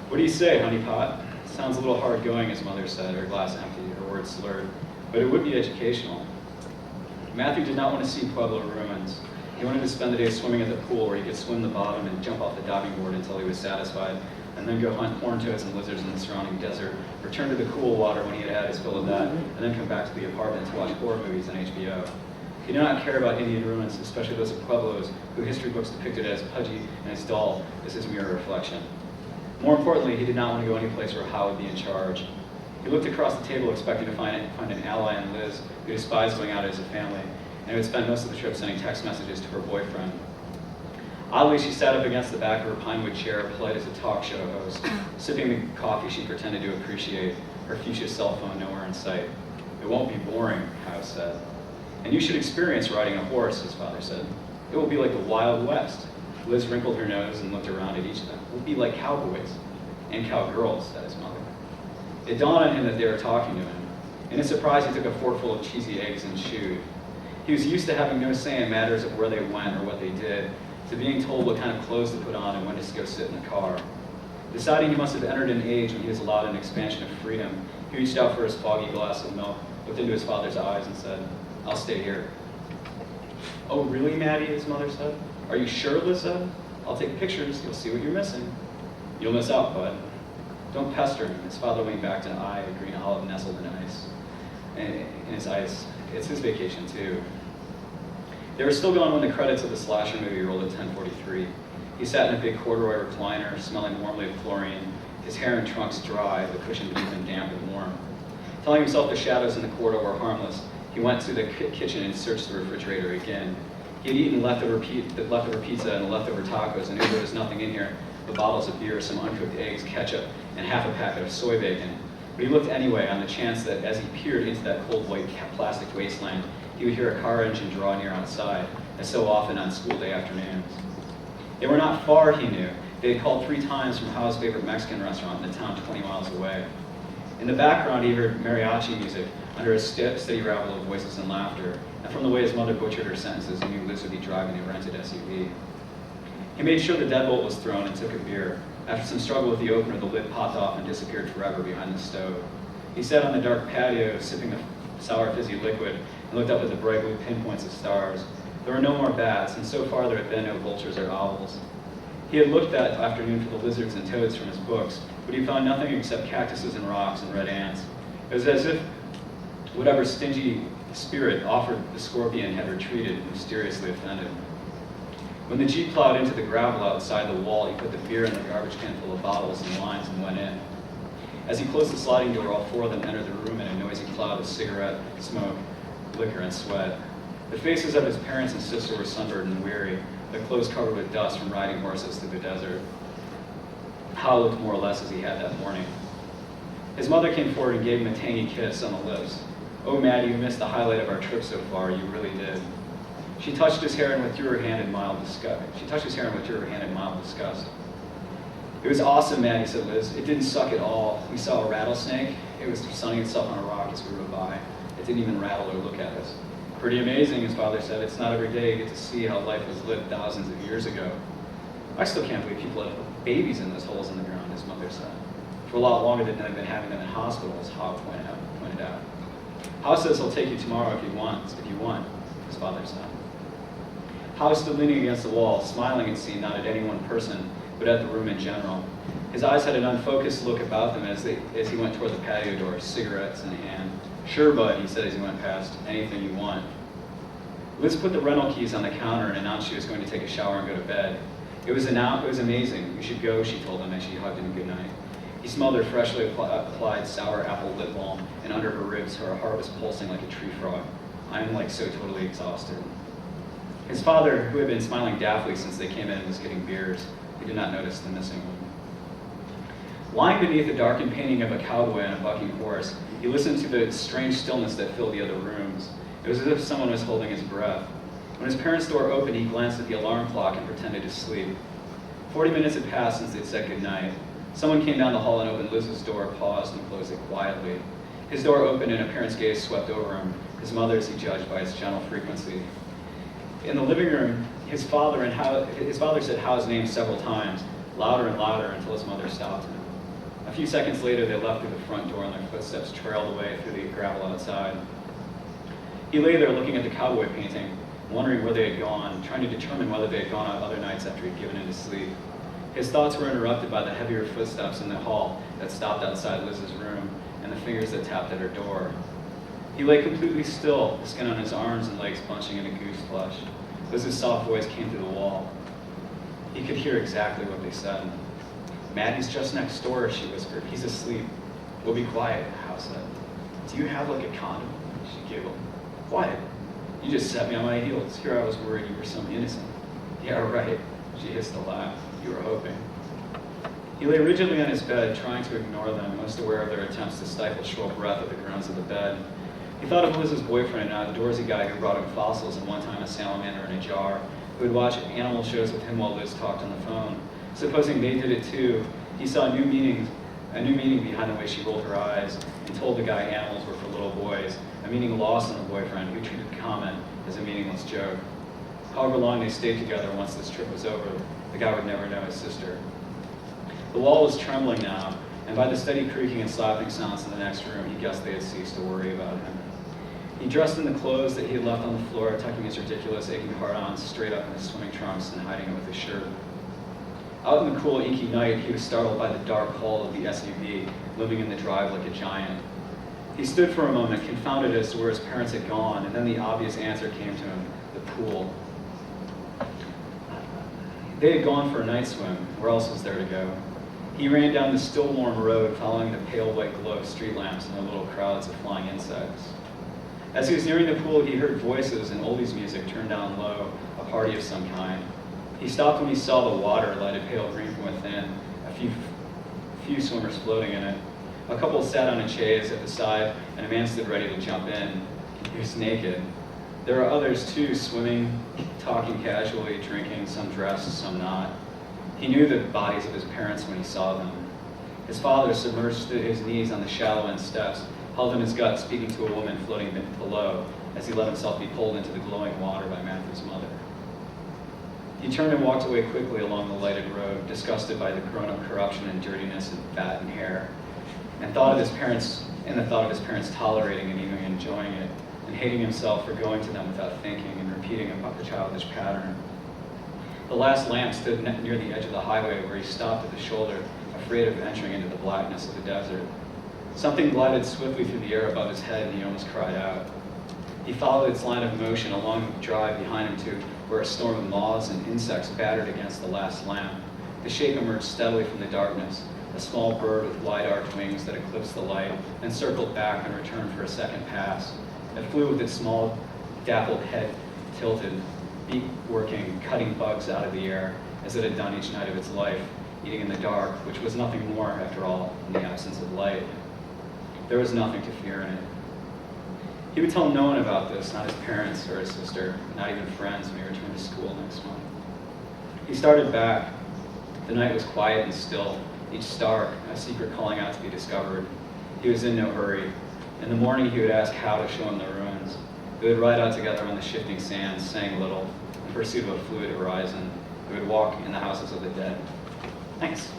"What do you say, honeypot?" "Sounds a little hard going," his mother said, her glass empty, her words slurred. "But it would be educational." Matthew did not want to see Pueblo ruins. He wanted to spend the day swimming at the pool where he could swim the bottom and jump off the diving board until he was satisfied, and then go hunt horned toads and lizards in the surrounding desert, return to the cool water when he had had his fill of that, and then come back to the apartment to watch horror movies on HBO. He did not care about Indian ruins, especially those of Pueblos, who history books depicted as pudgy and as dull as his mirror reflection. More importantly, he did not want to go any place where Hal would be in charge. He looked across the table expecting to find an ally in Liz, who despised going out as a family, and who had spent most of the trip sending text messages to her boyfriend. Oddly, she sat up against the back of her pine wood chair, polite as a talk show host, sipping the coffee she pretended to appreciate, her fuchsia cell phone nowhere in sight. "It won't be boring," Hal said. "And you should experience riding a horse," his father said. "It will be like the Wild West." Liz wrinkled her nose and looked around at each of them. "It will be like cowboys and cowgirls," said his mother. It dawned on him that they were talking to him. In his surprise, he took a forkful of cheesy eggs and chewed. He was used to having no say in matters of where they went or what they did, to being told what kind of clothes to put on and when to go sit in the car. Deciding he must have entered an age when he was allowed an expansion of freedom, he reached out for his foggy glass of milk, looked into his father's eyes, and said, "I'll stay here." "Oh, really, Maddie?" his mother said. "Are you sure?" Liz said. "I'll take pictures. You'll see what you're missing." "You'll miss out, bud." "Don't pester him." His father leaned back to an eye, a green olive nestled in ice. In his eyes, it's his vacation too. They were still gone when the credits of the slasher movie rolled at 10:43. He sat in a big corduroy recliner, smelling warmly of chlorine, his hair and trunks dry, the cushion beneath him damp and warm. Telling himself the shadows in the corridor were harmless, he went to the kitchen and searched the refrigerator again. He had eaten leftover pizza and leftover tacos and knew there was nothing in here but bottles of beer, some uncooked eggs, ketchup, and half a packet of soy bacon. But he looked anyway on the chance that as he peered into that cold white plastic wasteland, he would hear a car engine draw near outside, as so often on school day afternoons. They were not far, he knew. They had called 3 times from Hal's favorite Mexican restaurant in a town 20 miles away. In the background, he heard mariachi music under a steady rabble of voices and laughter, and from the way his mother butchered her sentences, he knew Liz would be driving a rented SUV. He made sure the deadbolt was thrown and took a beer. After some struggle with the opener, the lid popped off and disappeared forever behind the stove. He sat on the dark patio, sipping the sour fizzy liquid, and looked up at the bright blue pinpoints of stars. There were no more bats, and so far there had been no vultures or owls. He had looked that afternoon for the lizards and toads from his books, but he found nothing except cactuses and rocks and red ants. It was as if whatever stingy spirit offered the scorpion had retreated, mysteriously offended. When the Jeep plowed into the gravel outside the wall, he put the beer in the garbage can full of bottles and lines and went in. As he closed the sliding door, all 4 of them entered the room in a noisy cloud of cigarette, smoke, liquor, and sweat. The faces of his parents and sister were sunburned and weary, their clothes covered with dust from riding horses through the desert. Hal looked more or less as he had that morning. His mother came forward and gave him a tangy kiss on the lips. "Oh, Maddie, you missed the highlight of our trip so far. You really did." She touched his hair and withdrew her hand in mild disgust. "It was awesome, Maddie," said Liz. "It didn't suck at all. We saw a rattlesnake. It was sunning itself on a rock as we rode by. It didn't even rattle or look at us." "Pretty amazing," his father said. "It's not every day you get to see how life was lived thousands of years ago." "I still can't believe people have babies in those holes in the ground," his mother said. "For a lot longer than they've been having them in hospitals," Hal pointed out. "Hal says he'll take you tomorrow if you want, his father said. Hal stood leaning against the wall, smiling, it seemed, not at any one person, but at the room in general. His eyes had an unfocused look about them as he went toward the patio door, cigarettes in hand. "Sure, bud," he said as he went past. "Anything you want." Liz put the rental keys on the counter and announced she was going to take a shower and go to bed. It was amazing. "You should go," she told him as she hugged him goodnight. He smelled her freshly applied sour apple lip balm, and under her ribs her heart was pulsing like a tree frog. "I am like so totally exhausted." His father, who had been smiling daftly since they came in, was getting beers. He did not notice the missing one. Lying beneath the darkened painting of a cowboy on a bucking horse, he listened to the strange stillness that filled the other rooms. It was as if someone was holding his breath. When his parents' door opened, he glanced at the alarm clock and pretended to sleep. 40 minutes had passed since they'd said goodnight. Someone came down the hall and opened Liz's door, paused, and closed it quietly. His door opened and a parent's gaze swept over him, his mother's he judged by its gentle frequency. In the living room, his father said Hal's name several times, louder and louder, until his mother stopped him. A few seconds later, they left through the front door and their footsteps trailed away through the gravel outside. He lay there looking at the cowboy painting, wondering where they had gone, trying to determine whether they had gone out other nights after he'd given in to sleep. His thoughts were interrupted by the heavier footsteps in the hall that stopped outside Liz's room and the fingers that tapped at her door. He lay completely still, the skin on his arms and legs bunching into goose flesh. Liz's soft voice came through the wall. He could hear exactly what they said. "Maddie's just next door," she whispered. "He's asleep." "We'll be quiet," Hal said. "Do you have like a condom?" She giggled. "Quiet. You just set me on my heels. Here I was worried you were some innocent." "Yeah, right," she hissed a laugh. "You were hoping." He lay rigidly on his bed, trying to ignore them, most aware of their attempts to stifle shrill breath at the groans of the bed. He thought of Liz's boyfriend, an outdoorsy guy who brought him fossils and one time a salamander in a jar, who would watch animal shows with him while Liz talked on the phone. Supposing they did it too, he saw a new meaning behind the way she rolled her eyes and told the guy animals were for little boys, a meaning lost on the boyfriend who treated the comment as a meaningless joke. However long they stayed together once this trip was over, the guy would never know his sister. The wall was trembling now, and by the steady creaking and slapping sounds in the next room, he guessed they had ceased to worry about him. He dressed in the clothes that he had left on the floor, tucking his ridiculous aching heart-on straight up in his swimming trunks and hiding it with his shirt. Out in the cool, inky night, he was startled by the dark hull of the SUV, looming in the drive like a giant. He stood for a moment, confounded as to where his parents had gone, and then the obvious answer came to him: the pool. They had gone for a night swim. Where else was there to go? He ran down the still warm road, following the pale white glow of street lamps and the little crowds of flying insects. As he was nearing the pool, he heard voices and oldies music turned down low, a party of some kind. He stopped when he saw the water lighted pale green from within, a few swimmers floating in it. A couple sat on a chaise at the side, and a man stood ready to jump in. He was naked. There were others too, swimming, talking casually, drinking, some dressed, some not. He knew the bodies of his parents when he saw them. His father, submerged to his knees on the shallow end steps, held in his gut, speaking to a woman floating below as he let himself be pulled into the glowing water by Matthew's mother. He turned and walked away quickly along the lighted road, disgusted by the grown-up corruption and dirtiness of fat and hair, and the thought of his parents tolerating and even enjoying it, and hating himself for going to them without thinking and repeating a childish pattern. The last lamp stood near the edge of the highway, where he stopped at the shoulder, afraid of entering into the blackness of the desert. Something glided swiftly through the air above his head, and he almost cried out. He followed its line of motion along the drive behind him to where a storm of moths and insects battered against the last lamp. The shape emerged steadily from the darkness, a small bird with wide-arched wings that eclipsed the light, and circled back and returned for a second pass. It flew with its small, dappled head tilted, beak working, cutting bugs out of the air, as it had done each night of its life, eating in the dark, which was nothing more, after all, in the absence of light. There was nothing to fear in it. He would tell no one about this, not his parents or his sister, not even friends, when he returned to school next month. He started back. The night was quiet and still, each star a secret calling out to be discovered. He was in no hurry. In the morning, he would ask Hal to show him the ruins. They would ride out together on the shifting sands, saying little, in pursuit of a fluid horizon. They would walk in the houses of the dead. Thanks.